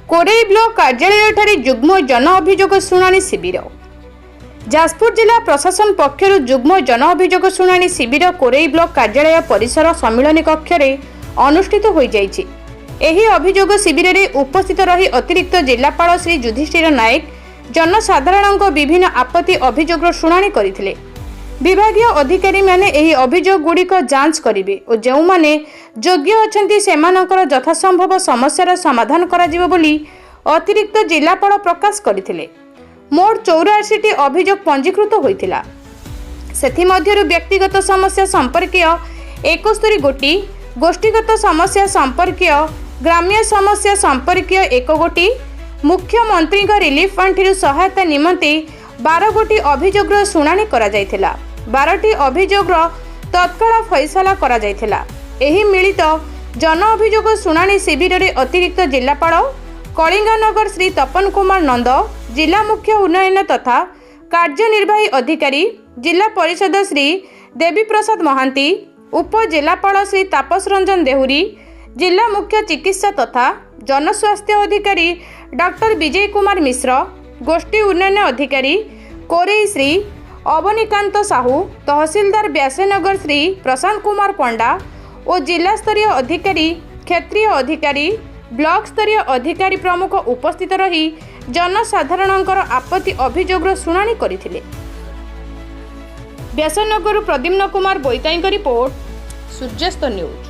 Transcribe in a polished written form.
Korei block कार्यालय जुग्म जन अभियोग शुणाणी शिविर। जाजपुर जिला प्रशासन पक्षर जुग्म जन अभियोग शुणाणी शिविर कोरेई ब्लॉक कार्यालय परिसर सम्मिलन कक्ष अनुष्ठित हो जाइछि। एही अभियोग शिविर में उपस्थित रही अतिरिक्त जिलापाल श्री युधिष्ठिर नायक जनसाधारण विभिन्न आपत्ति अभियोग शुणाणी करथिले। विभागीय अधिकारी माने एही अभियोग गुड़िक जांच करिवे और जो माने योग्य अछंती सेमानकर यथासंभव समस्यार समाधान कराजिवो बोली अतिरिक्त जिलापाल प्रकाश करथिले। मोट 84टी अभियोग पंजीकृत होइथिला। सेथि मध्यरु व्यक्तिगत समस्या संपर्कीय 71 गोटी, गोष्ठीगत समस्या संपर्कीय, ग्राम्य समस्या संपर्कीय 1 गोटी, मुख्यमंत्री रिलीफ फंड सहायता निमंते 12 गोटी अभियोग शुणाणी करा जायथिला। 12टी अभियोग तत्काल फैसला करा जायथिला। एही मिलित जन अभियोग शुणाणी शिविर में अतिरिक्त जिलापाल कलिंगनगर श्री तपन कुमार नंद, जिला मुख्य उन्नयन तथा कार्यनिर्वाही अधिकारी जिला परिषद श्री देवी प्रसाद महांती, उपजिलापाल श्री तापस रंजन देहुरी, जिला मुख्य चिकित्सा तथा जनस्वास्थ्य अधिकारी डॉक्टर विजय कुमार मिश्र, गोष्ठी उन्नयन अधिकारी कोरेई श्री अवनीकांत साहू, तहसीलदार व्यासनगर श्री प्रशांत कुमार पंडा और जिला स्तरीय अधिकारी, क्षेत्रीय अधिकारी, ब्लॉक स्तरीय अधिकारी प्रमुख उपस्थित रही जनसाधारणଙ୍କର आपत्ति अभियोग शुणाणी करथिले। व्यासनगर प्रद्युम्न कुमार बोईताईଙ୍କ रिपोर्ट, सूर्यास्त न्यूज।